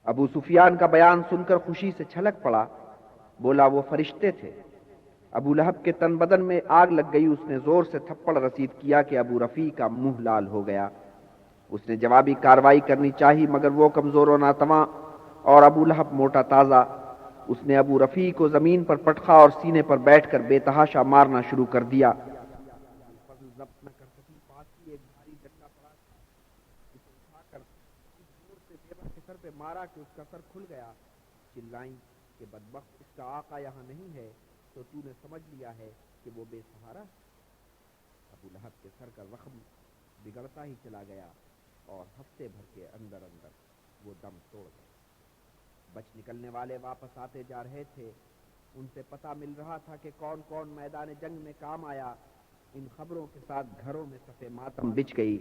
ابو سفیان کا بیان سن کر خوشی سے چھلک پڑا، بولا وہ فرشتے تھے۔ ابو لہب کے تن بدن میں آگ لگ گئی، اس نے زور سے تھپڑ رسید کیا کہ ابو رفیع کا منہ لال ہو گیا۔ اس نے جوابی کارروائی کرنی چاہی مگر وہ کمزور و ناتواں اور ابو لہب موٹا تازہ۔ اس نے ابو رفیع کو زمین پر پٹخا اور سینے پر بیٹھ کر بے تحاشا مارنا شروع کر دیا۔ فضل ضبط نہ کر سکی، پاس ہی ایک بھاری ڈنڈا پڑا، اسے اٹھا کر اس زور سے بیوہ کے سر پہ مارا کہ اس کا سر کھل گیا۔ چلائیں کہ بدبخت، اس کا آقا یہاں نہیں ہے تو تو نے سمجھ لیا ہے کہ وہ بے سہارا ہے۔ ابو لہب کے سر کا زخم بگڑتا ہی چلا گیا اور ہفتے بھر کے اندر اندر وہ دم توڑ گیا۔ بچ نکلنے والے واپس آتے جا رہے تھے، ان سے پتہ مل رہا تھا کہ کون کون میدان جنگ میں کام آیا۔ ان خبروں کے ساتھ گھروں میں صفِ ماتم بچھ گئی،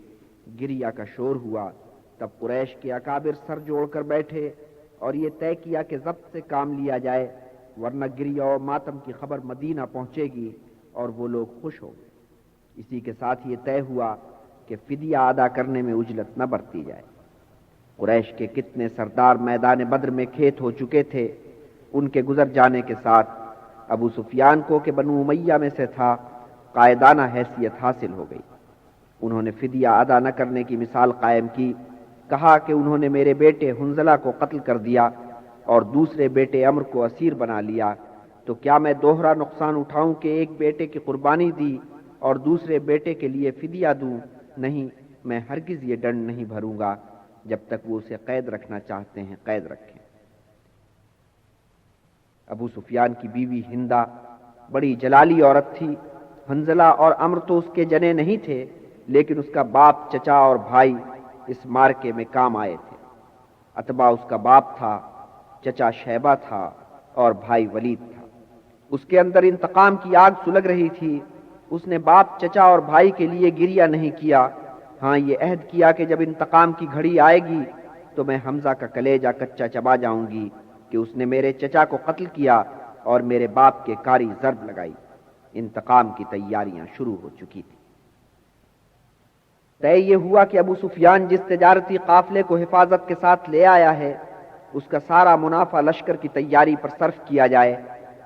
گریہ کا شور ہوا۔ تب قریش کے اکابر سر جوڑ کر بیٹھے اور یہ طے کیا کہ ضبط سے کام لیا جائے، ورنہ گریہ اور ماتم کی خبر مدینہ پہنچے گی اور وہ لوگ خوش ہوں گے۔ اسی کے ساتھ یہ طے ہوا کہ فدیہ ادا کرنے میں عجلت نہ برتی جائے۔ قریش کے کتنے سردار میدان بدر میں کھیت ہو چکے تھے، ان کے گزر جانے کے ساتھ ابو سفیان کو کہ بنو امیہ میں سے تھا قائدانہ حیثیت حاصل ہو گئی۔ انہوں نے فدیہ ادا نہ کرنے کی مثال قائم کی، کہا کہ انہوں نے میرے بیٹے حنظلہ کو قتل کر دیا اور دوسرے بیٹے عمر کو اسیر بنا لیا، تو کیا میں دوہرا نقصان اٹھاؤں کہ ایک بیٹے کی قربانی دی اور دوسرے بیٹے کے لیے فدیہ دوں؟ نہیں، میں ہرگز یہ ڈنڈ نہیں بھروں گا۔ جب تک وہ اسے قید رکھنا چاہتے ہیں قید رکھیں۔ ابو سفیان کی بیوی ہندہ بڑی جلالی عورت تھی۔ حنظلہ اور عمر تو اس کے جنے نہیں تھے، لیکن اس کا باپ، چچا اور بھائی اس مارکے میں کام آئے تھے۔ عتبہ اس کا باپ تھا، چچا شیبہ تھا اور بھائی ولید تھا۔ اس کے اندر انتقام کی آگ سلگ رہی تھی۔ اس نے باپ، چچا اور بھائی کے لیے گریہ نہیں کیا، ہاں یہ عہد کیا کہ جب انتقام کی گھڑی آئے گی تو میں حمزہ کا کلیجہ کچا چبا جاؤں گی کہ اس نے میرے چچا کو قتل کیا اور میرے باپ کے کاری ضرب لگائی۔ انتقام کی تیاریاں شروع ہو چکی تھی۔ طے یہ ہوا کہ ابو سفیان جس تجارتی قافلے کو حفاظت کے ساتھ لے آیا ہے، اس کا سارا منافع لشکر کی تیاری پر صرف کیا جائے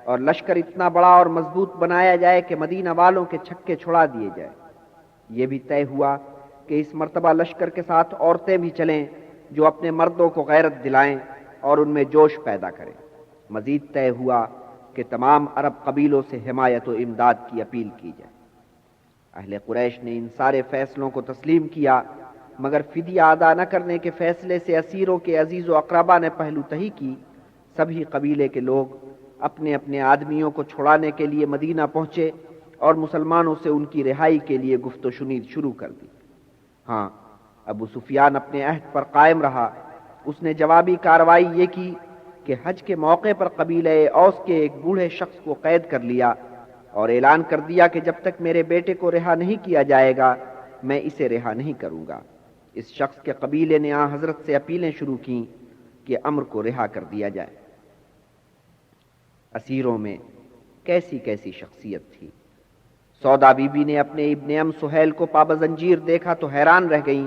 اور لشکر اتنا بڑا اور مضبوط بنایا جائے کہ مدینہ والوں کے چھکے چھڑا دیے جائے۔ یہ بھی طے ہوا کہ اس مرتبہ لشکر کے ساتھ عورتیں بھی چلیں جو اپنے مردوں کو غیرت دلائیں اور ان میں جوش پیدا کریں۔ مزید طے ہوا کہ تمام عرب قبیلوں سے حمایت و امداد کی اپیل کی جائے۔ اہل قریش نے ان سارے فیصلوں کو تسلیم کیا، مگر فدیہ ادا نہ کرنے کے فیصلے سے اسیروں کے عزیز و اقربا نے پہلو تہی کی۔ سبھی قبیلے کے لوگ اپنے اپنے آدمیوں کو چھڑانے کے لیے مدینہ پہنچے اور مسلمانوں سے ان کی رہائی کے لیے گفت و شنید شروع کر دی۔ ہاں، ابو سفیان اپنے عہد پر قائم رہا۔ اس نے جوابی کارروائی یہ کی کہ حج کے موقع پر قبیلہ اوس کے ایک بوڑھے شخص کو قید کر لیا اور اعلان کر دیا کہ جب تک میرے بیٹے کو رہا نہیں کیا جائے گا میں اسے رہا نہیں کروں گا۔ اس شخص کے قبیلے نے آن حضرت سے اپیلیں شروع کیں کہ عمر کو رہا کر دیا جائے۔ اسیروں میں کیسی کیسی شخصیت تھی۔ سودا بی بی نے اپنے ابن ام سہیل کو پابہ زنجیر دیکھا تو حیران رہ گئیں،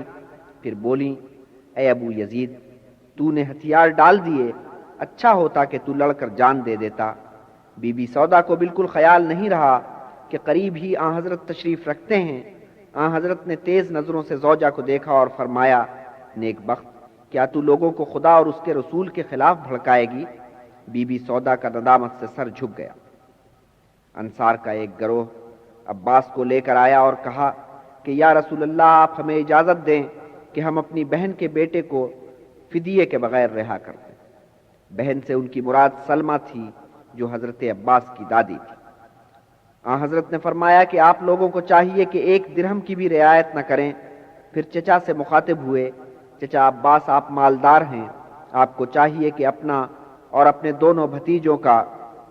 پھر بولیں، اے ابو یزید، تو نے ہتھیار ڈال دیے، اچھا ہوتا کہ تو لڑ کر جان دے دیتا۔ بی بی سودا کو بالکل خیال نہیں رہا کہ قریب ہی آن حضرت تشریف رکھتے ہیں۔ آن حضرت نے تیز نظروں سے زوجہ کو دیکھا اور فرمایا، نیک بخت، کیا تو لوگوں کو خدا اور اس کے رسول کے خلاف بھڑکائے گی؟ بی بی سودا کا ندامت سے سر جھک گیا۔ انصار کا ایک گروہ عباس کو لے کر آیا اور کہا کہ یا رسول اللہ، آپ ہمیں اجازت دیں کہ ہم اپنی بہن کے بیٹے کو فدیے کے بغیر رہا کر دیں۔ بہن سے ان کی مراد سلمہ تھی جو حضرت عباس کی دادی تھی۔ آن حضرت نے فرمایا کہ آپ لوگوں کو چاہیے کہ ایک درہم کی بھی رعایت نہ کریں۔ پھر چچا سے مخاطب ہوئے، چچا عباس، آپ مالدار ہیں، آپ کو چاہیے کہ اپنا اور اپنے دونوں بھتیجوں کا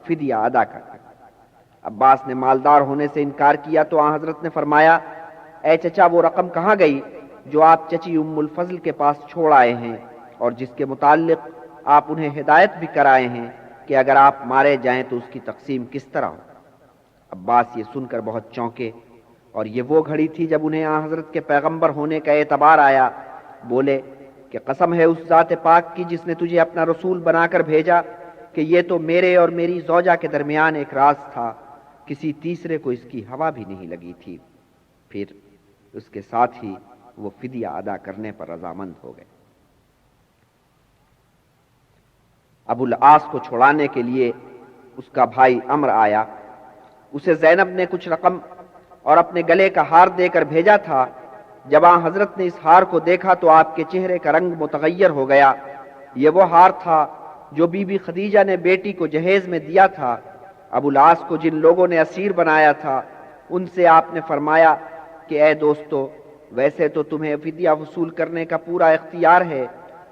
فدیہ ادا کر دیں۔ عباس نے مالدار ہونے سے انکار کیا تو آن حضرت نے فرمایا، اے چچا، وہ رقم کہاں گئی جو آپ چچی ام الفضل کے پاس چھوڑ آئے ہیں اور جس کے متعلق آپ انہیں ہدایت بھی کرائے ہیں کہ اگر آپ مارے جائیں تو اس کی تقسیم کس طرح ہو؟ عباس یہ سن کر بہت چونکے، اور یہ وہ گھڑی تھی جب انہیں آن حضرت کے پیغمبر ہونے کا اعتبار آیا۔ بولے کہ قسم ہے اس ذات پاک کی جس نے تجھے اپنا رسول بنا کر بھیجا کہ یہ تو میرے اور میری زوجہ کے درمیان ایک راز تھا، کسی تیسرے کو اس کی ہوا بھی نہیں لگی تھی۔ پھر اس کے ساتھ ہی وہ فدیہ ادا کرنے پر رضامند ہو گئے۔ ابو العاص کو چھڑانے کے لیے اس کا بھائی عمرو آیا۔ اسے زینب نے کچھ رقم اور اپنے گلے کا ہار دے کر بھیجا تھا۔ جب آن حضرت نے اس ہار کو دیکھا تو آپ کے چہرے کا رنگ متغیر ہو گیا۔ یہ وہ ہار تھا جو بی بی خدیجہ نے بیٹی کو جہیز میں دیا تھا۔ ابو العاص کو جن لوگوں نے اسیر بنایا تھا ان سے آپ نے فرمایا کہ اے دوستو، ویسے تو تمہیں فدیہ وصول کرنے کا پورا اختیار ہے،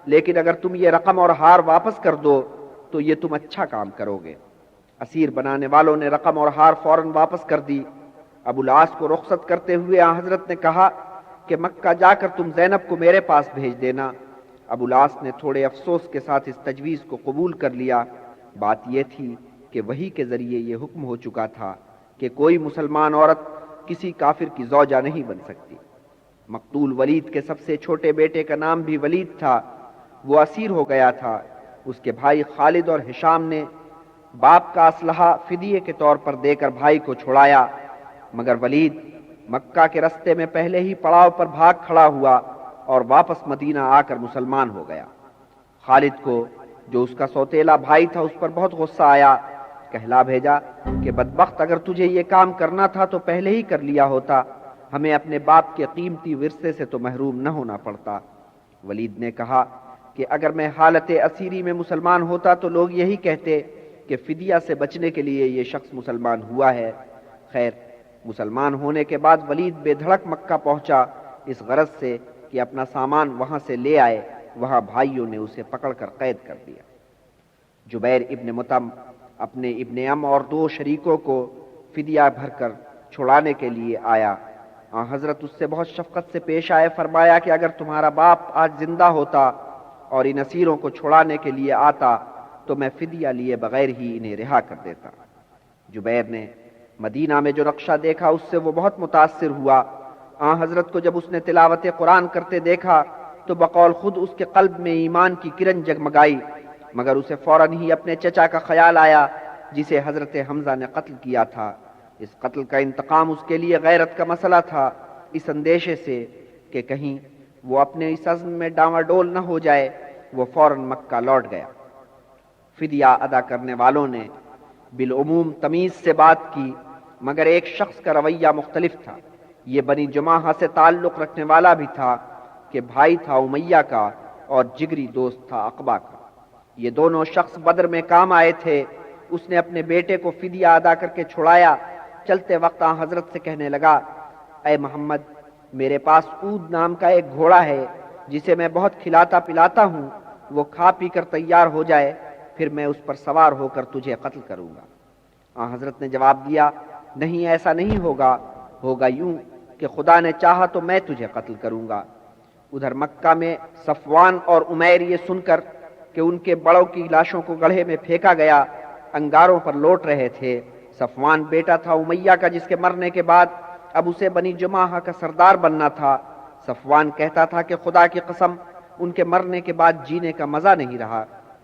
لیکن اگر تم یہ رقم اور ہار واپس کر دو تو یہ تم اچھا کام کرو گے۔ اسیر بنانے والوں نے رقم اور ہار فوراً واپس کر دی۔ ابو العاص کو رخصت کرتے ہوئے آن حضرت نے کہا کہ مکہ جا کر تم زینب کو میرے پاس بھیج دینا۔ ابو العاص نے تھوڑے افسوس کے ساتھ اس تجویز کو قبول کر لیا۔ بات یہ تھی کہ وحی کے ذریعے یہ حکم ہو چکا تھا کہ کوئی مسلمان عورت کسی کافر کی زوجہ نہیں بن سکتی۔ مقتول ولید کے سب سے چھوٹے بیٹے کا نام بھی ولید تھا۔ وہ اسیر ہو گیا تھا۔ اس کے بھائی خالد اور ہشام نے باپ کا اسلحہ فدیے کے طور پر دے کر بھائی کو چھڑایا، مگر ولید مکہ کے رستے میں پہلے ہی پڑاؤ پر بھاگ کھڑا ہوا اور واپس مدینہ آ کر مسلمان ہو گیا۔ خالد کو جو اس کا سوتیلا بھائی تھا اس پر بہت غصہ آیا۔ کہلا بھیجا کہ بدبخت، اگر تجھے یہ کام کرنا تھا تو پہلے ہی کر لیا ہوتا، ہمیں اپنے باپ کے قیمتی ورثے سے تو محروم نہ ہونا پڑتا۔ ولید نے کہا کہ اگر میں حالت اسیری میں مسلمان ہوتا تو لوگ یہی کہتے کہ فدیہ سے بچنے کے لیے یہ شخص مسلمان ہوا ہے۔ خیر، مسلمان ہونے کے بعد ولید بے دھڑک مکہ پہنچا، اس غرض سے کہ اپنا سامان وہاں سے لے آئے۔ وہاں بھائیوں نے اسے پکڑ کر قید کر دیا۔ جبیر ابن مطعم اپنے ابن ام اور 2 شریکوں کو فدیہ بھر کر چھڑانے کے لیے آیا۔ حضرت اس سے بہت شفقت سے پیش آئے، فرمایا کہ اگر تمہارا باپ آج زندہ ہوتا اور ان اسیروں کو چھڑانے کے لیے آتا تو میں فدیہ لیے بغیر ہی انہیں رہا کر دیتا۔ جبیر نے مدینہ میں جو نقشہ دیکھا اس سے وہ بہت متاثر ہوا۔ حضرت کو جب اس نے تلاوت قرآن کرتے دیکھا تو بقول خود اس کے قلب میں ایمان کی کرن جگمگائی، مگر اسے فوراً ہی اپنے چچا کا خیال آیا جسے حضرت حمزہ نے قتل کیا تھا۔ اس قتل کا انتقام اس کے لیے غیرت کا مسئلہ تھا۔ اس اندیشے سے کہ کہیں وہ اپنے اس عزم میں ڈاواڈول نہ ہو جائے، وہ فوراً مکہ لوٹ گیا۔ فدیہ ادا کرنے والوں نے بالعموم تمیز سے بات کی، مگر ایک شخص کا رویہ مختلف تھا۔ یہ بنی جماحہ سے تعلق رکھنے والا بھی تھا کہ بھائی تھا امیہ کا اور جگری دوست تھا عقبہ کا۔ یہ دونوں شخص بدر میں کام آئے تھے۔ اس نے اپنے بیٹے کو فدیہ ادا کر کے چھڑایا۔ چلتے وقت حضرت سے کہنے لگا، اے محمد، میرے پاس اود نام کا ایک گھوڑا ہے جسے میں بہت کھلاتا پلاتا ہوں، وہ کھا پی کر تیار ہو جائے، پھر میں اس پر سوار ہو کر تجھے قتل کروں گا۔ حضرت نے جواب دیا، نہیں، ایسا نہیں ہوگا، ہوگا یوں کہ خدا نے چاہا تو میں تجھے قتل کروں گا۔ ادھر مکہ میں صفوان اور عمیر یہ سن کر کہ ان کے بڑوں کی لاشوں کو گڑھے میں پھینکا گیا، انگاروں پر لوٹ رہے تھے۔ صفوان بیٹا تھا امیہ کا جس کے مرنے کے بعد اب اسے بنی جماحہ کا سردار بننا تھا۔ صفوان کہتا تھا کہ خدا کی قسم، ان کے مرنے کے بعد جینے کا مزہ نہیں رہا۔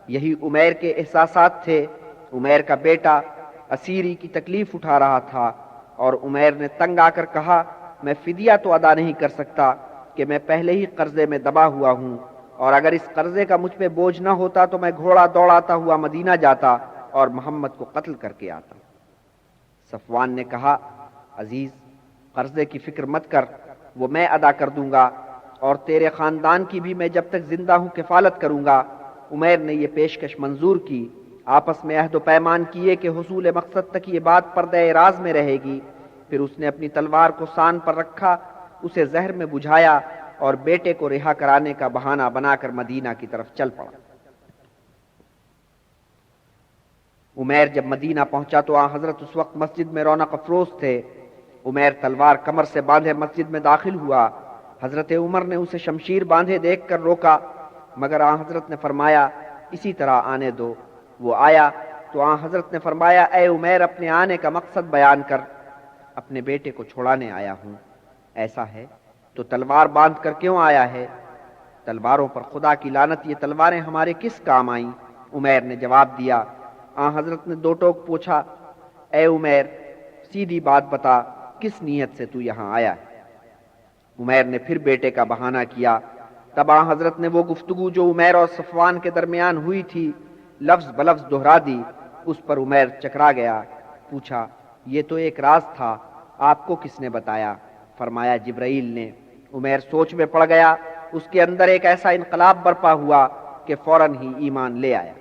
یہی عمیر کے احساسات تھے۔ عمیر کا بیٹا اسیری کی تکلیف اٹھا رہا تھا اور عمیر نے تنگ آ کر کہا، میں فدیہ تو ادا نہیں کر سکتا کہ میں پہلے ہی قرضے میں دبا ہوا ہوں، اور اگر اس قرضے کا مجھ پہ بوجھ نہ ہوتا تو میں گھوڑا دوڑاتا ہوا مدینہ جاتا اور محمد کو قتل کر کے آتا۔ صفوان نے کہا، عزیز، قرضے کی فکر مت کر، وہ میں ادا کر دوں گا، اور تیرے خاندان کی بھی میں جب تک زندہ ہوں کفالت کروں گا۔ عمیر نے یہ پیشکش منظور کی۔ آپس میں عہد و پیمان کیے کہ حصول مقصد تک یہ بات پردہ راز میں رہے گی۔ پھر اس نے اپنی تلوار کو سان پر رکھا، اسے زہر میں بجھایا اور بیٹے کو رہا کرانے کا بہانہ بنا کر مدینہ کی طرف چل پڑا۔ عمیر جب مدینہ پہنچا تو حضرت اس وقت مسجد میں رونق افروز تھے۔ عمیر تلوار کمر سے باندھے مسجد میں داخل ہوا۔ حضرت عمر نے اسے شمشیر باندھے دیکھ کر روکا، مگر حضرت نے فرمایا، اسی طرح آنے دو۔ وہ آیا تو حضرت نے فرمایا، اے عمیر، اپنے آنے کا مقصد بیان کر۔ اپنے بیٹے کو چھڑانے آیا ہوں۔ ایسا ہے تو تلوار باندھ کر کیوں آیا ہے؟ تلواروں پر خدا کی لعنت، یہ تلواریں ہمارے کس کام آئیں؟ عمیر نے جواب دیا۔ حضرت نے دو ٹوک پوچھا، اے عمیر، سیدھی بات بتا، کس نیت سے تو یہاں آیا ہے؟ عمیر نے پھر بیٹے کا بہانہ کیا۔ تب حضرت نے وہ گفتگو جو عمیر اور صفوان کے درمیان ہوئی تھی لفظ بلفظ دہرا دی۔ اس پر عمیر چکرا گیا، پوچھا، یہ تو ایک راز تھا، آپ کو کس نے بتایا؟ فرمایا، جبرائیل نے۔ عمیر سوچ میں پڑ گیا، اس کے اندر ایک ایسا انقلاب برپا ہوا کہ فوراً ہی ایمان لے آیا۔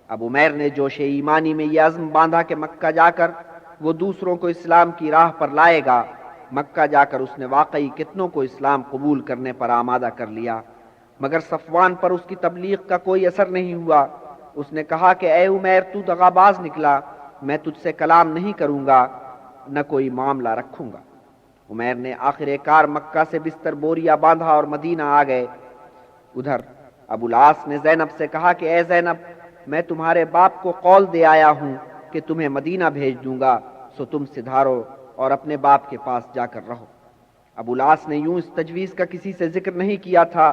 اب عمیر نے جوش ایمانی میں یہ عزم باندھا کہ مکہ جا کر وہ دوسروں کو اسلام کی راہ پر لائے گا۔ مکہ جا کر اس نے واقعی کتنوں کو اسلام قبول کرنے پر آمادہ کر لیا، مگر صفوان پر اس کی تبلیغ کا کوئی اثر نہیں ہوا۔ اس نے کہا کہ اے عمیر، تو دغاباز نکلا، میں تجھ سے کلام نہیں کروں گا، نہ کوئی معاملہ رکھوں گا۔ عمیر نے آخر کار مکہ سے بستر بوریا باندھا اور مدینہ آ گئے۔ ادھر ابو العاص نے زینب سے کہا کہ اے زینب، میں تمہارے باپ کو قول دے آیا ہوں کہ تمہیں مدینہ بھیج دوں گا، سو تم سدھارو اور اپنے باپ کے پاس جا کر رہو۔ ابو العاص نے یوں اس تجویز کا کسی سے ذکر نہیں کیا تھا،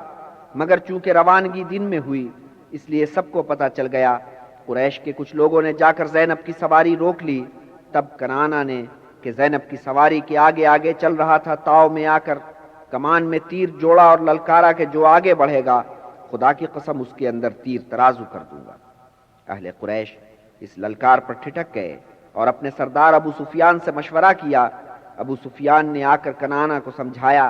مگر چونکہ روانگی دن میں ہوئی اس لیے سب کو پتہ چل گیا۔ قریش کے کچھ لوگوں نے جا کر زینب کی سواری روک لی۔ تب کنعانہ نے کہ زینب کی سواری کے آگے آگے چل رہا تھا، تاؤ میں آ کر کمان میں تیر جوڑا اور للکارا کہ جو آگے بڑھے گا خدا کی قسم اس کے اندر تیر ترازو کر دوں گا۔ اہل قریش اس للکار پر ٹھٹک گئے اور اپنے سردار ابو سفیان سے مشورہ کیا۔ ابو سفیان نے آ کر کنعانہ کو سمجھایا،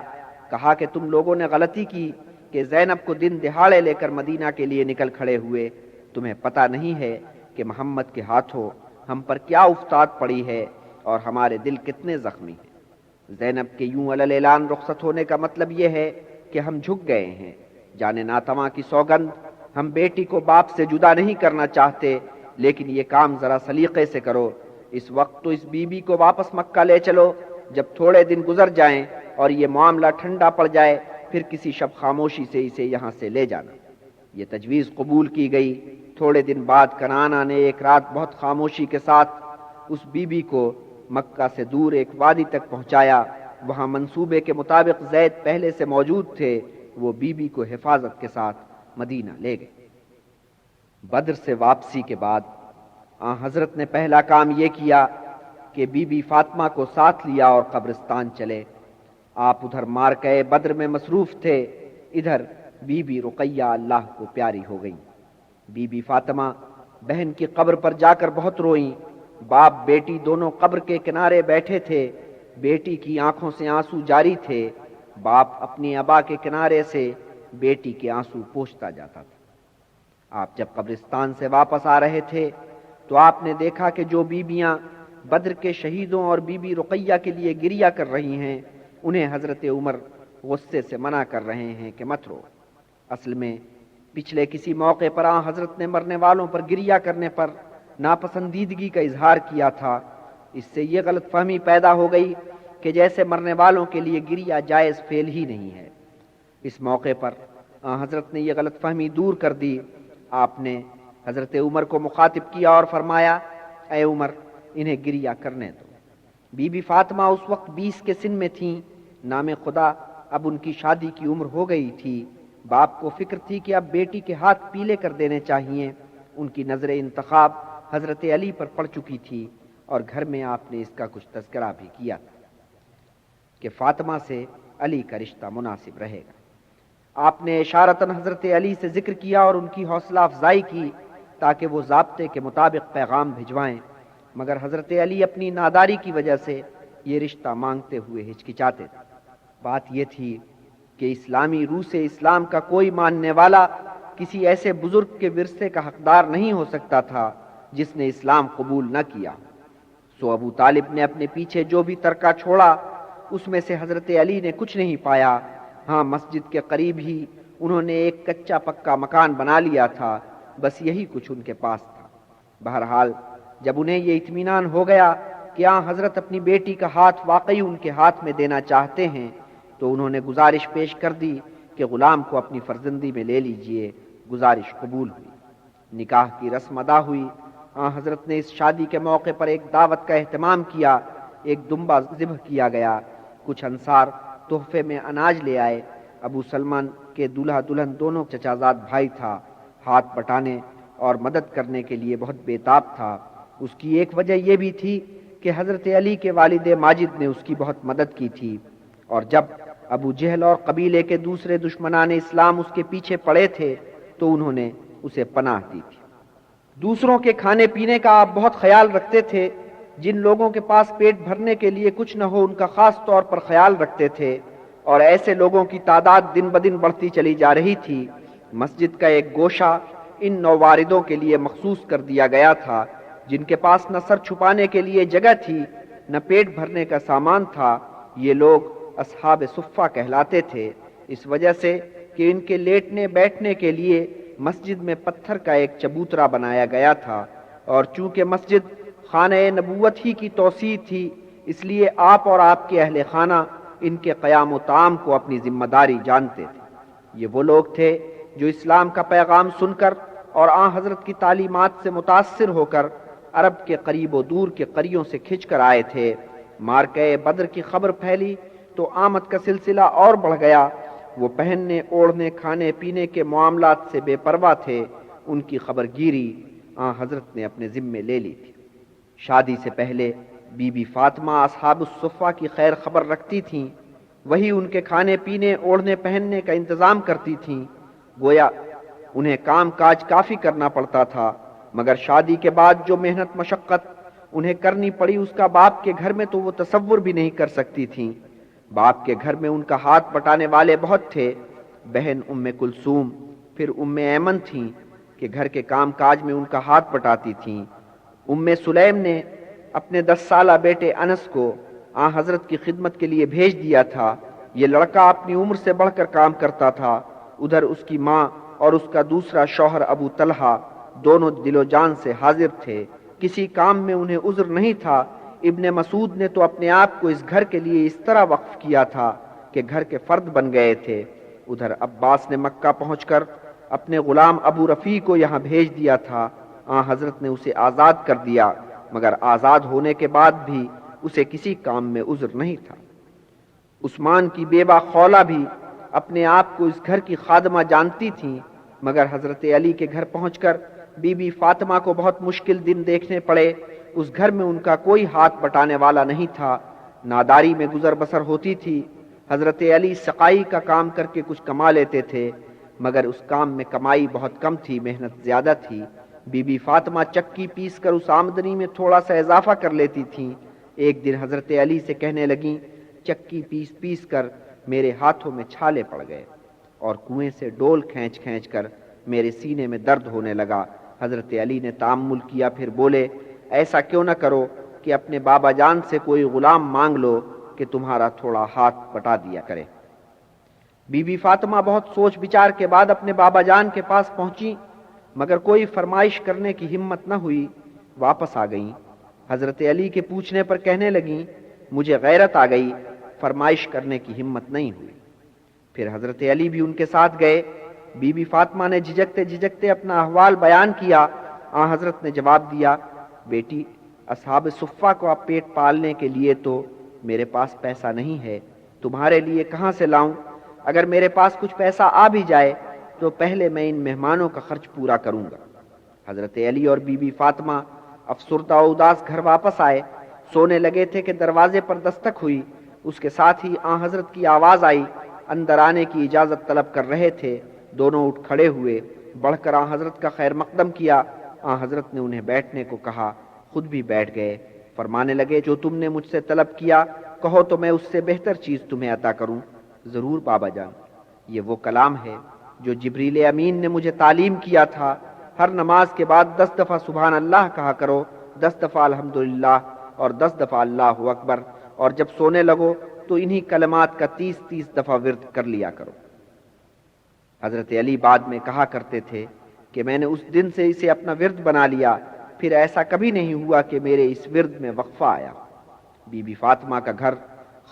کہا کہ تم لوگوں نے غلطی کی کہ زینب کو دن دہاڑے لے کر مدینہ کے لیے نکل کھڑے ہوئے۔ تمہیں پتہ نہیں ہے کہ محمد کے ہاتھوں ہم پر کیا افتاد پڑی ہے اور ہمارے دل کتنے زخمی ہیں۔ زینب کے یوں علل اعلان رخصت ہونے کا مطلب یہ ہے کہ ہم جھک گئے ہیں۔ جانے ناتواں کی سوگند، ہم بیٹی کو باپ سے جدا نہیں کرنا چاہتے، لیکن یہ کام ذرا سلیقے سے کرو۔ اس وقت تو اس بی بی کو واپس مکہ لے چلو، جب تھوڑے دن گزر جائیں اور یہ معاملہ ٹھنڈا پڑ جائے پھر کسی شب خاموشی سے اسے یہاں سے لے جانا۔ یہ تجویز قبول کی گئی۔ تھوڑے دن بعد کنعانہ نے ایک رات بہت خاموشی کے ساتھ اس بی بی کو مکہ سے دور ایک وادی تک پہنچایا۔ وہاں منصوبے کے مطابق زید پہلے سے موجود تھے۔ وہ بی بی کو حفاظت کے ساتھ مدینہ لے گئے۔ بدر سے واپسی کے بعد حضرت نے پہلا کام یہ کیا کہ بی بی فاطمہ کو ساتھ لیا اور قبرستان چلے۔ آپ ادھر مارکہ بدر میں مصروف تھے، ادھر بی بی رقیہ اللہ کو پیاری ہو گئیں۔ بی بی فاطمہ بہن کی قبر پر جا کر بہت روئیں۔ باپ بیٹی دونوں قبر کے کنارے بیٹھے تھے، بیٹی کی آنکھوں سے آنسو جاری تھے۔ باپ اپنی ابا کے کنارے سے بیٹی کے آنسو پوچھتا جاتا تھا۔ آپ جب قبرستان سے واپس آ رہے تھے تو آپ نے دیکھا کہ جو بیبیاں بدر کے شہیدوں اور بی بی رقیہ کے لیے گریہ کر رہی ہیں انہیں حضرت عمر غصے سے منع کر رہے ہیں کہ مت رو۔ اصل میں پچھلے کسی موقع پر حضرت نے مرنے والوں پر گریہ کرنے پر ناپسندیدگی کا اظہار کیا تھا۔ اس سے یہ غلط فہمی پیدا ہو گئی کہ جیسے مرنے والوں کے لیے گریہ جائز فعل ہی نہیں ہے۔ اس موقع پر حضرت نے یہ غلط فہمی دور کر دی۔ آپ نے حضرت عمر کو مخاطب کیا اور فرمایا، اے عمر، انہیں گریہ کرنے دو۔ بی بی فاطمہ اس وقت 20 کے سن میں تھیں، نام خدا اب ان کی شادی کی عمر ہو گئی تھی۔ باپ کو فکر تھی کہ اب بیٹی کے ہاتھ پیلے کر دینے چاہیے۔ ان کی نظر انتخاب حضرت علی پر پڑ چکی تھی اور گھر میں آپ نے اس کا کچھ تذکرہ بھی کیا تھا کہ فاطمہ سے علی کا رشتہ مناسب رہے گا۔ آپ نے اشارتاً حضرت علی سے ذکر کیا اور ان کی حوصلہ افزائی کی تاکہ وہ ضابطے کے مطابق پیغام بھجوائیں، مگر حضرت علی اپنی ناداری کی وجہ سے یہ رشتہ مانگتے ہوئے ہچکچاتے تھے۔ بات یہ تھی کہ اسلامی روح سے اسلام کا کوئی ماننے والا کسی ایسے بزرگ کے ورثے کا حقدار نہیں ہو سکتا تھا جس نے اسلام قبول نہ کیا۔ سو ابو طالب نے اپنے پیچھے جو بھی ترکہ چھوڑا اس میں سے حضرت علی نے کچھ نہیں پایا۔ ہاں، مسجد کے قریب ہی انہوں نے ایک کچا پکا مکان بنا لیا تھا، بس یہی کچھ ان کے پاس تھا۔ بہرحال جب انہیں یہ اطمینان ہو گیا کہ حضرت اپنی بیٹی کا ہاتھ واقعی ان کے ہاتھ میں دینا چاہتے ہیں تو انہوں نے گزارش پیش کر دی کہ غلام کو اپنی فرزندی میں لے لیجئے۔ گزارش قبول ہوئی، نکاح کی رسم ادا ہوئی۔ حضرت نے اس شادی کے موقع پر ایک دعوت کا اہتمام کیا، ایک دمبا ذبح کیا گیا، کچھ انصار تحفے میں اناج لے آئے۔ ابو سلمان کہ دولہا دلہن دونوں چچازاد بھائی تھا، ہاتھ بٹانے اور مدد کرنے کے لیے بہت بےتاب تھا۔ اس کی ایک وجہ یہ بھی تھی کہ حضرت علی کے والد ماجد نے اس کی بہت مدد کی تھی، اور جب ابو جہل اور قبیلے کے دوسرے دشمنان اسلام اس کے پیچھے پڑے تھے تو انہوں نے اسے پناہ دی تھی۔ دوسروں کے کھانے پینے کا آپ بہت خیال رکھتے تھے، جن لوگوں کے پاس پیٹ بھرنے کے لیے کچھ نہ ہو ان کا خاص طور پر خیال رکھتے تھے، اور ایسے لوگوں کی تعداد دن بدن بڑھتی چلی جا رہی تھی۔ مسجد کا ایک گوشہ ان نوواردوں کے لیے مخصوص کر دیا گیا تھا، جن کے پاس نہ سر چھپانے کے لیے جگہ تھی نہ پیٹ بھرنے کا سامان تھا۔ یہ لوگ اصحاب صفہ کہلاتے تھے، اس وجہ سے کہ ان کے لیٹنے بیٹھنے کے لیے مسجد میں پتھر کا ایک چبوترا بنایا گیا تھا، اور چونکہ مسجد خانہ نبوت ہی کی توسیع تھی، اس لیے آپ اور آپ کے اہل خانہ ان کے قیام و طعام کو اپنی ذمہ داری جانتے تھے۔ یہ وہ لوگ تھے جو اسلام کا پیغام سن کر اور آن حضرت کی تعلیمات سے متاثر ہو کر عرب کے قریب و دور کے قریوں سے کھنچ کر آئے تھے۔ مارکہ بدر کی خبر پھیلی تو آمد کا سلسلہ اور بڑھ گیا۔ وہ پہننے اوڑھنے کھانے پینے کے معاملات سے بے پرواہ تھے، ان کی خبر گیری آن حضرت نے اپنے ذمے لے لی تھی۔ شادی سے پہلے بی بی فاطمہ اصحاب الصفہ کی خیر خبر رکھتی تھیں، وہی ان کے کھانے پینے اوڑھنے پہننے کا انتظام کرتی تھیں۔ گویا انہیں کام کاج کافی کرنا پڑتا تھا، مگر شادی کے بعد جو محنت مشقت انہیں کرنی پڑی اس کا باپ کے گھر میں تو وہ تصور بھی نہیں کر سکتی تھیں۔ باپ کے گھر میں ان کا ہاتھ بٹانے والے بہت تھے۔ بہن ام کلثوم، پھر ام ایمن تھیں کہ گھر کے کام کاج میں ان کا ہاتھ بٹاتی تھیں۔ ام سلیم نے اپنے 10 سالہ بیٹے انس کو آن حضرت کی خدمت کے لیے بھیج دیا تھا۔ یہ لڑکا اپنی عمر سے بڑھ کر کام کرتا تھا۔ ادھر اس کی ماں اور اس کا دوسرا شوہر ابو طلحہ دونوں دل و جان سے حاضر تھے، کسی کام میں انہیں عذر نہیں تھا۔ ابن مسعود نے تو اپنے آپ کو اس گھر کے لیے اس طرح وقف کیا تھا کہ گھر کے فرد بن گئے تھے۔ ادھر عباس نے مکہ پہنچ کر اپنے غلام ابو رفیع کو یہاں بھیج دیا تھا۔ آن حضرت نے اسے آزاد کر دیا، مگر آزاد ہونے کے بعد بھی اسے کسی کام میں عذر نہیں تھا۔ عثمان کی بیوہ خولہ بھی اپنے آپ کو اس گھر کی خادمہ جانتی تھیں، مگر حضرت علی کے گھر پہنچ کر بی بی فاطمہ کو بہت مشکل دن دیکھنے پڑے۔ اس گھر میں ان کا کوئی ہاتھ بٹانے والا نہیں تھا، ناداری میں گزر بسر ہوتی تھی۔ حضرت علی سقائی کا کام کر کے کچھ کما لیتے تھے، مگر اس کام میں کمائی بہت کم تھی، محنت زیادہ تھی۔ بی بی فاطمہ چکی پیس کر اس آمدنی میں تھوڑا سا اضافہ کر لیتی تھیں۔ ایک دن حضرت علی سے کہنے لگیں، چکی پیس پیس کر میرے ہاتھوں میں چھالے پڑ گئے اور کنویں سے ڈول کھینچ کھینچ کر میرے سینے میں درد ہونے لگا۔ حضرت علی نے تأمل کیا، پھر بولے، ایسا کیوں نہ کرو کہ اپنے بابا جان سے کوئی غلام مانگ لو کہ تمہارا تھوڑا ہاتھ بٹا دیا کرے۔ بی بی فاطمہ بہت سوچ بچار کے بعد اپنے بابا جان کے پاس پہنچی، مگر کوئی فرمائش کرنے کی ہمت نہ ہوئی، واپس آ گئیں۔ حضرت علی کے پوچھنے پر کہنے لگیں، مجھے غیرت آ گئی، فرمائش کرنے کی ہمت نہیں ہوئی۔ پھر حضرت علی بھی ان کے ساتھ گئے۔ بی بی فاطمہ نے جھجکتے جھجکتے اپنا احوال بیان کیا۔ آن حضرت نے جواب دیا، بیٹی، اصحاب صفہ کو آپ پیٹ پالنے کے لیے تو میرے پاس پیسہ نہیں ہے، تمہارے لیے کہاں سے لاؤں؟ اگر میرے پاس کچھ پیسہ آ بھی جائے تو پہلے میں ان مہمانوں کا خرچ پورا کروں گا۔ حضرت علی اور بی بی فاطمہ افسردہ و اداس گھر واپس آئے۔ سونے لگے تھے کہ دروازے پر دستک ہوئی، اس کے ساتھ ہی آن حضرت کی آواز آئی۔ اندر آنے کی اجازت طلب کر رہے تھے، دونوں اٹھ کھڑے ہوئے، بڑھ کر آن حضرت کا خیر مقدم کیا۔ آن حضرت نے انہیں بیٹھنے کو کہا، خود بھی بیٹھ گئے۔ فرمانے لگے، جو تم نے مجھ سے طلب کیا کہو تو میں اس سے بہتر چیز تمہیں عطا کروں۔ ضرور بابا جان، یہ وہ کلام ہے جو جبریل امین نے مجھے تعلیم کیا تھا۔ ہر نماز کے بعد 10 دفعہ سبحان اللہ کہا کرو، 10 دفعہ الحمدللہ اور 10 دفعہ اللہ اکبر، اور جب سونے لگو تو انہی کلمات کا 30 دفعہ ورد کر لیا کرو۔ حضرت علی بعد میں کہا کرتے تھے کہ میں نے اس دن سے اسے اپنا ورد بنا لیا، پھر ایسا کبھی نہیں ہوا کہ میرے اس ورد میں وقفہ آیا۔ بی بی فاطمہ کا گھر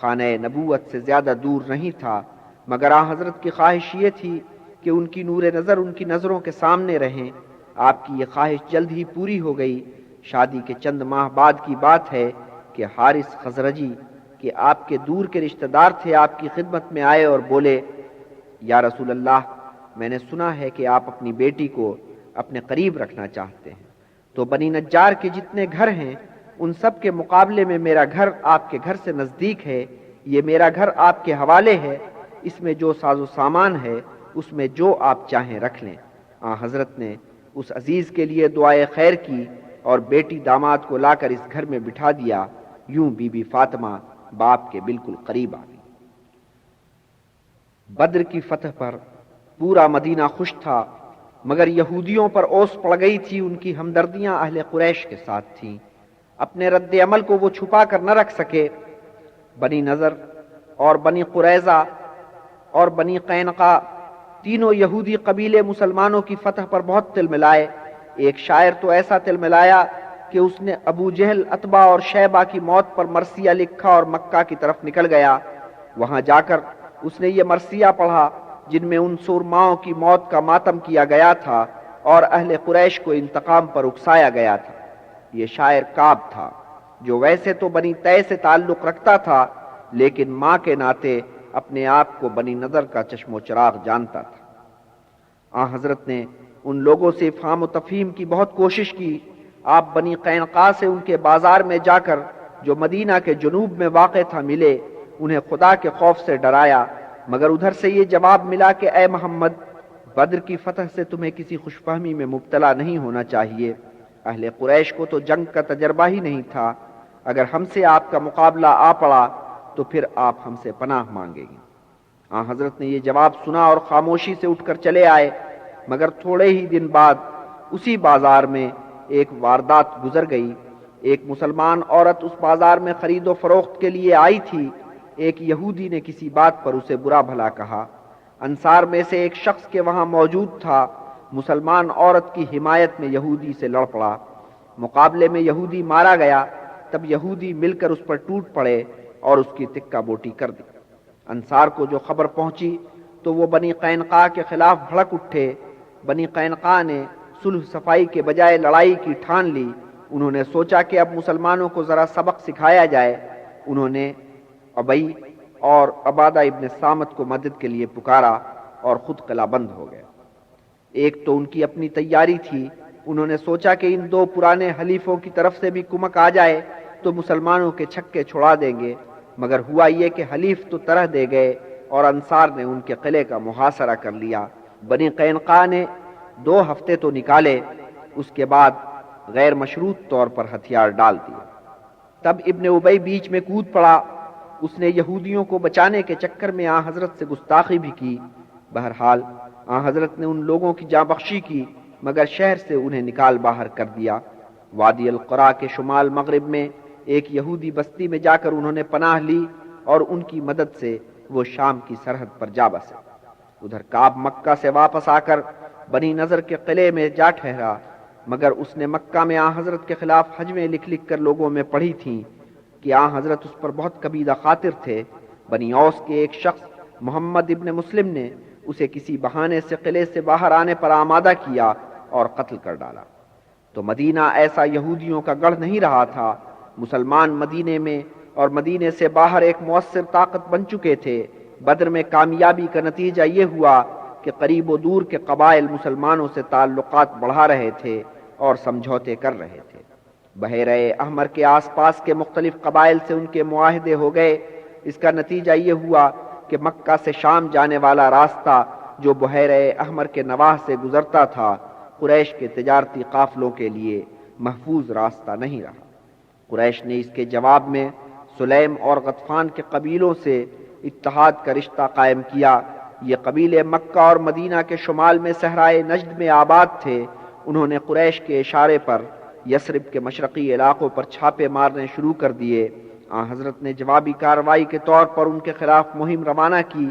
خانہ نبوت سے زیادہ دور نہیں تھا، مگر آن حضرت کی خواہش یہ تھی کہ ان کی نور نظر ان کی نظروں کے سامنے رہیں۔ آپ کی یہ خواہش جلد ہی پوری ہو گئی۔ شادی کے چند ماہ بعد کی بات ہے کہ حارث خزرجی کہ آپ کے دور کے رشتہ دار تھے، آپ کی خدمت میں آئے اور بولے، یا رسول اللہ، میں نے سنا ہے کہ آپ اپنی بیٹی کو اپنے قریب رکھنا چاہتے ہیں، تو بنی نجار کے جتنے گھر ہیں ان سب کے مقابلے میں میرا گھر آپ کے گھر سے نزدیک ہے، یہ میرا گھر آپ کے حوالے ہے، اس میں جو ساز و سامان ہے اس میں جو آپ چاہیں رکھ لیں۔ حضرت نے اس عزیز کے لیے دعائے خیر کی اور بیٹی داماد کو لا کر اس گھر میں بٹھا دیا۔ یوں بی بی فاطمہ باپ کے بالکل قریب آ گئی۔ بدر کی فتح پر پورا مدینہ خوش تھا، مگر یہودیوں پر اوس پڑ گئی تھی، ان کی ہمدردیاں اہل قریش کے ساتھ تھیں، اپنے رد عمل کو وہ چھپا کر نہ رکھ سکے۔ بنی نضر اور بنی قریظہ اور بنی قینقاع تینوں یہودی قبیلے مسلمانوں کی فتح پر بہت تل ملائے۔ ایک شاعر تو ایسا تل ملایا کہ اس نے ابو جہل، عتبہ اور شیبہ کی موت پر مرثیہ لکھا اور مکہ کی طرف نکل گیا۔ وہاں جا کر اس نے یہ مرثیہ پڑھا جن میں ان سورماؤں کی موت کا ماتم کیا گیا تھا اور اہل قریش کو انتقام پر اکسایا گیا تھا۔ یہ شاعر کعب تھا، جو ویسے تو بنی طے سے تعلق رکھتا تھا لیکن ماں کے ناطے اپنے آپ کو بنی نضر کا چشم و چراغ جانتا تھا۔ حضرت نے ان لوگوں سے افہام و تفہیم کی بہت کوشش کی۔ آپ بنی قینقاع سے ان کے بازار میں جا کر جو مدینہ کے جنوب میں واقع تھا ملے، انہیں خدا کے خوف سے ڈرایا، مگر ادھر سے یہ جواب ملا کہ اے محمد، بدر کی فتح سے تمہیں کسی خوش فہمی میں مبتلا نہیں ہونا چاہیے۔ اہل قریش کو تو جنگ کا تجربہ ہی نہیں تھا، اگر ہم سے آپ کا مقابلہ آ پڑا تو پھر آپ ہم سے پناہ مانگیں گے۔ حضرت نے یہ جواب سنا اور خاموشی سے اٹھ کر چلے آئے، مگر تھوڑے ہی دن بعد اسی بازار میں ایک واردات گزر گئی۔ ایک مسلمان عورت اس بازار میں خرید و فروخت کے لیے آئی تھی۔ ایک یہودی نے کسی بات پر اسے برا بھلا کہا۔ انصار میں سے ایک شخص کے وہاں موجود تھا، مسلمان عورت کی حمایت میں یہودی سے لڑ پڑا۔ مقابلے میں یہودی مارا گیا، تب یہودی مل کر اس پر ٹوٹ پڑے اور اس کی تکہ بوٹی کر دی۔ انصار کو جو خبر پہنچی تو وہ بنی قینقاع کے خلاف بھڑک اٹھے۔ بنی قینقاع نے صلح صفائی کے بجائے لڑائی کی ٹھان لی۔ انہوں نے سوچا کہ اب مسلمانوں کو ذرا سبق سکھایا جائے۔ انہوں نے ابی اور عبادہ ابن صامت کو مدد کے لیے پکارا اور خود قلعہ بند ہو گئے۔ ایک تو ان کی اپنی تیاری تھی، انہوں نے سوچا کہ ان دو پرانے حلیفوں کی طرف سے بھی کمک آ جائے تو مسلمانوں کے چھکے چھڑا دیں گے، مگر ہوا یہ کہ حلیف تو طرح دے گئے اور انصار نے ان کے قلعے کا محاصرہ کر لیا۔ بنی قینقاع نے 2 ہفتے تو نکالے، اس کے بعد غیر مشروط طور پر ہتھیار ڈال دیے۔ تب ابن ابی بیچ میں کود پڑا، اس نے یہودیوں کو بچانے کے چکر میں حضرت سے گستاخی بھی کی۔ بہرحال حضرت نے ان لوگوں کی جاں بخشی کی، مگر شہر سے انہیں نکال باہر کر دیا۔ وادی القرا کے شمال مغرب میں ایک یہودی بستی میں جا کر انہوں نے پناہ لی اور ان کی مدد سے وہ شام کی سرحد پر جا بسے۔ ادھر کعب مکہ سے واپس آ کر بنی نضر کے قلعے میں جا ٹھہرا، مگر اس نے مکہ میں حضرت کے خلاف ہجویں لکھ لکھ کر لوگوں میں پڑھی تھیں کہ حضرت اس پر بہت کبیدہ خاطر تھے۔ بنی اوس کے ایک شخص محمد ابن مسلم نے اسے کسی بہانے سے قلعے سے باہر آنے پر آمادہ کیا اور قتل کر ڈالا۔ تو مدینہ ایسا یہودیوں کا گڑھ نہیں رہا تھا، مسلمان مدینے میں اور مدینے سے باہر ایک مؤثر طاقت بن چکے تھے۔ بدر میں کامیابی کا نتیجہ یہ ہوا کہ قریب و دور کے قبائل مسلمانوں سے تعلقات بڑھا رہے تھے اور سمجھوتے کر رہے تھے۔ بحیرہ احمر کے آس پاس کے مختلف قبائل سے ان کے معاہدے ہو گئے۔ اس کا نتیجہ یہ ہوا کہ مکہ سے شام جانے والا راستہ جو بحیرہ احمر کے نواح سے گزرتا تھا، قریش کے تجارتی قافلوں کے لیے محفوظ راستہ نہیں رہا۔ قریش نے اس کے جواب میں سلیم اور غطفان کے قبیلوں سے اتحاد کا رشتہ قائم کیا۔ یہ قبیلے مکہ اور مدینہ کے شمال میں صحرائے نجد میں آباد تھے۔ انہوں نے قریش کے اشارے پر یثرب کے مشرقی علاقوں پر چھاپے مارنے شروع کر دیے۔ حضرت نے جوابی کارروائی کے طور پر ان کے خلاف مہم روانہ کی،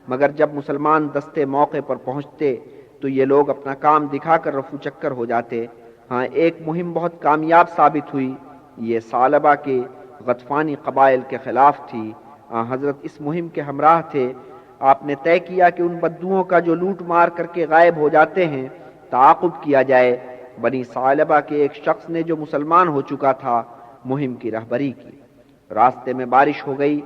مگر جب مسلمان دستے موقع پر پہنچتے تو یہ لوگ اپنا کام دکھا کر رفو چکر ہو جاتے۔ ایک مہم بہت کامیاب ثابت ہوئی، یہ ثعلبہ کے غطفانی قبائل کے خلاف تھی۔ حضرت اس مہم کے ہمراہ تھے۔ آپ نے طے کیا کہ ان بدوؤں کا جو لوٹ مار کر کے غائب ہو جاتے ہیں تعاقب کیا جائے۔ بنی ثعلبہ کے ایک شخص نے جو مسلمان ہو چکا تھا مہم کی رہبری کی۔ راستے میں بارش ہو گئی۔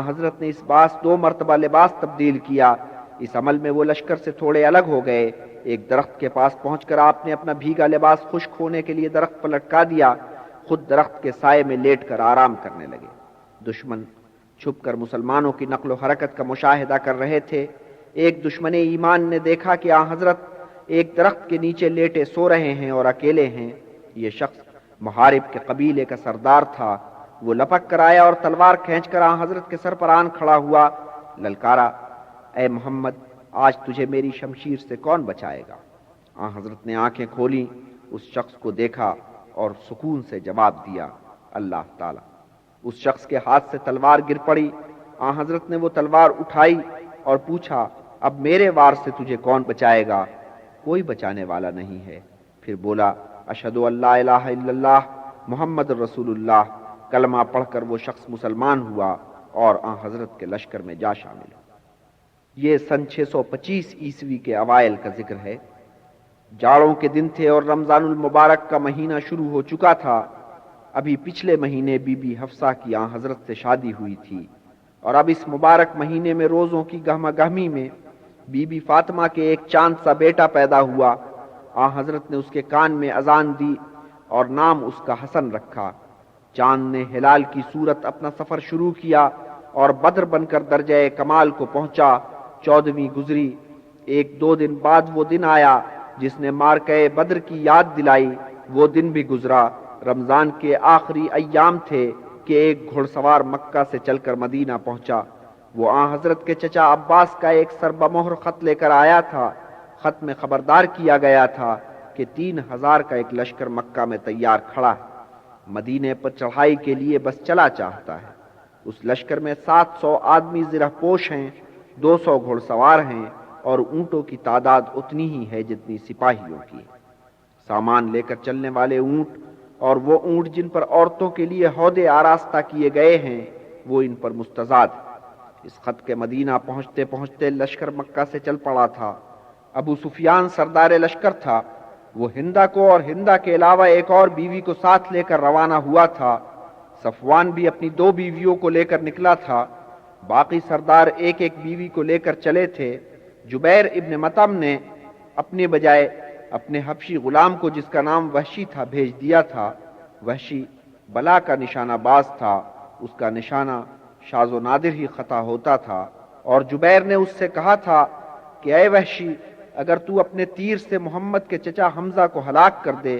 حضرت نے اس باس 2 مرتبہ لباس تبدیل کیا، اس عمل میں وہ لشکر سے تھوڑے الگ ہو گئے۔ ایک درخت کے پاس پہنچ کر آپ نے اپنا بھیگا لباس خشک ہونے کے لیے درخت پر لٹکا دیا، خود درخت کے سائے میں لیٹ کر آرام کرنے لگے۔ دشمن چھپ کر مسلمانوں کی نقل و حرکت کا مشاہدہ کر رہے تھے۔ ایک دشمن ایمان نے دیکھا کہ آن حضرت ایک درخت کے نیچے لیٹے سو رہے ہیں اور اکیلے ہیں۔ یہ شخص محارب کے قبیلے کا سردار تھا۔ وہ لپک کر آیا اور تلوار کھینچ کر آن حضرت کے سر پر آن کھڑا ہوا، للکارا، اے محمد، آج تجھے میری شمشیر سے کون بچائے گا؟ آن حضرت نے آنکھیں کھولی، اس شخص کو دیکھا اور سکون سے جواب دیا، اللہ تعالی۔ اس شخص کے ہاتھ سے تلوار گر پڑی۔ آن حضرت نے وہ تلوار اٹھائی اور پوچھا، اب میرے وار سے تجھے کون بچائے گا؟ کوئی بچانے والا نہیں ہے۔ پھر بولا، اشہد ان لا الہ الا اللہ محمد رسول اللہ۔ کلمہ پڑھ کر وہ شخص مسلمان ہوا اور آن حضرت کے لشکر میں جا شامل ہوا۔ یہ سن 625 عیسوی کے اوائل کا ذکر ہے۔ جاڑوں کے دن تھے اور رمضان المبارک کا مہینہ شروع ہو چکا تھا۔ ابھی پچھلے مہینے بی بی حفصہ کی آن حضرت سے شادی ہوئی تھی، اور اب اس مبارک مہینے میں روزوں کی گہما گہمی میں بی بی فاطمہ کے ایک چاند سا بیٹا پیدا ہوا۔ آن حضرت نے اس کے کان میں اذان دی اور نام اس کا حسن رکھا۔ چاند نے ہلال کی صورت اپنا سفر شروع کیا اور بدر بن کر درجہ کمال کو پہنچا۔ 14ویں گزری۔ ایک دو دن بعد وہ دن آیا جس نے مارکہ بدر کی یاد دلائی۔ وہ دن بھی گزرا۔ رمضان کے آخری ایام تھے کہ ایک گھڑ سوار مکہ سے چل کر مدینہ پہنچا۔ وہ آن حضرت کے چچا عباس کا ایک سربمہر خط لے کر آیا تھا۔ خط میں خبردار کیا گیا تھا کہ 3000 کا ایک لشکر مکہ میں تیار کھڑا ہے، مدینے پر چڑھائی کے لیے بس چلا چاہتا ہے۔ اس لشکر میں 700 آدمی زرہ پوش ہیں، 200 گھڑ سوار ہیں اور اونٹوں کی تعداد اتنی ہی ہے جتنی سپاہیوں کی۔ سامان لے کر چلنے والے اونٹ اور وہ اونٹ جن پر عورتوں کے لیے ہودے آراستہ کیے گئے ہیں، وہ ان پر مستزاد ہیں۔ اس خط کے مدینہ پہنچتے پہنچتے لشکر مکہ سے چل پڑا تھا۔ ابو سفیان سردار لشکر تھا۔ وہ ہندا کو اور ہندا کے علاوہ ایک اور بیوی کو ساتھ لے کر روانہ ہوا تھا۔ صفوان بھی اپنی 2 بیویوں کو لے کر نکلا تھا۔ باقی سردار ایک ایک بیوی کو لے کر چلے تھے۔ جبیر ابن مطعم نے اپنے بجائے اپنے حبشی غلام کو، جس کا نام وحشی تھا، بھیج دیا تھا۔ وحشی بلا کا نشانہ باز تھا، اس کا نشانہ شاذ و نادر ہی خطا ہوتا تھا، اور جبیر نے اس سے کہا تھا کہ اے وحشی، اگر تو اپنے تیر سے محمد کے چچا حمزہ کو ہلاک کر دے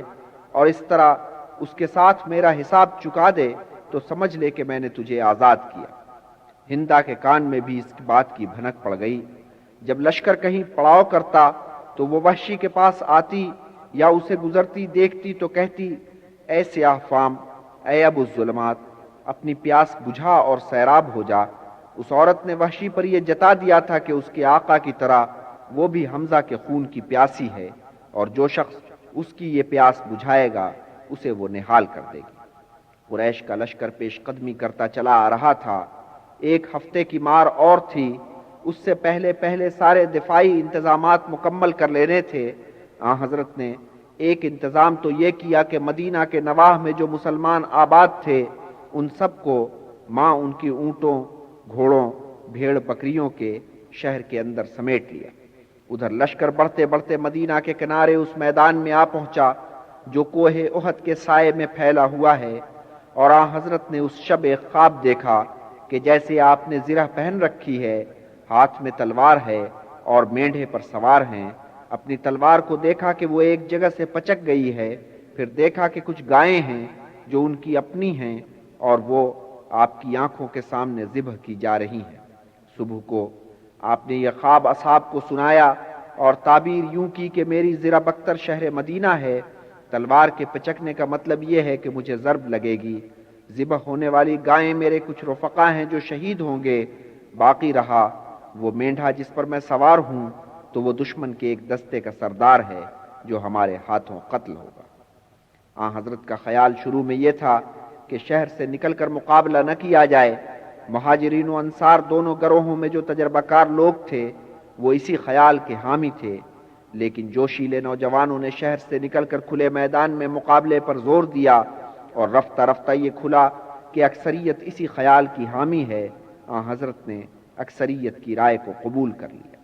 اور اس طرح اس کے ساتھ میرا حساب چکا دے تو سمجھ لے کہ میں نے تجھے آزاد کیا۔ ہندا کے کان میں بھی اس بات کی بھنک پڑ گئی۔ جب لشکر کہیں پڑاؤ کرتا تو وہ وحشی کے پاس آتی یا اسے گزرتی دیکھتی تو کہتی، اے سیاہ فام، اے ابو الظلمات، اپنی پیاس بجھا اور سیراب ہو جا۔ اس عورت نے وحشی پر یہ جتا دیا تھا کہ اس کے آقا کی طرح وہ بھی حمزہ کے خون کی پیاسی ہے، اور جو شخص اس کی یہ پیاس بجھائے گا اسے وہ نہال کر دے گی۔ قریش کا لشکر پیش قدمی کرتا چلا آ رہا تھا۔ 1 ہفتے کی مار اور تھی، اس سے پہلے سارے دفاعی انتظامات مکمل کر لینے تھے۔ آن حضرت نے ایک انتظام تو یہ کیا کہ مدینہ کے نواح میں جو مسلمان آباد تھے ان سب کو ماں ان کی اونٹوں، گھوڑوں، بھیڑ بکریوں کے شہر کے اندر سمیٹ لیا۔ ادھر لشکر بڑھتے بڑھتے مدینہ کے کنارے اس میدان میں آ پہنچا جو کوہ احد کے سائے میں پھیلا ہوا ہے، اور آن حضرت نے اس شب ایک خواب دیکھا کہ جیسے آپ نے زرہ پہن رکھی ہے، ہاتھ میں تلوار ہے اور مینڈھے پر سوار ہیں۔ اپنی تلوار کو دیکھا کہ وہ ایک جگہ سے پچک گئی ہے، پھر دیکھا کہ کچھ گائیں ہیں جو ان کی اپنی ہیں اور وہ آپ کی آنکھوں کے سامنے ذبح کی جا رہی ہیں۔ صبح کو آپ نے یہ خواب اصحاب کو سنایا اور تعبیر یوں کی کہ میری زرہ بختر شہر مدینہ ہے، تلوار کے پچکنے کا مطلب یہ ہے کہ مجھے ضرب لگے گی، ذبح ہونے والی گائیں میرے کچھ رفقا ہیں جو شہید ہوں گے، باقی رہا وہ مینڈھا جس پر میں سوار ہوں تو وہ دشمن کے ایک دستے کا سردار ہے جو ہمارے ہاتھوں قتل ہوگا۔ آن حضرت کا خیال شروع میں یہ تھا کہ شہر سے نکل کر مقابلہ نہ کیا جائے۔ مہاجرین و انصار دونوں گروہوں میں جو تجربہ کار لوگ تھے وہ اسی خیال کے حامی تھے، لیکن جوشیلے نوجوانوں نے شہر سے نکل کر کھلے میدان میں مقابلے پر زور دیا، اور رفتہ رفتہ یہ کھلا کہ اکثریت اسی خیال کی حامی ہے۔ آن حضرت نے اکثریت کی رائے کو قبول کر لیا۔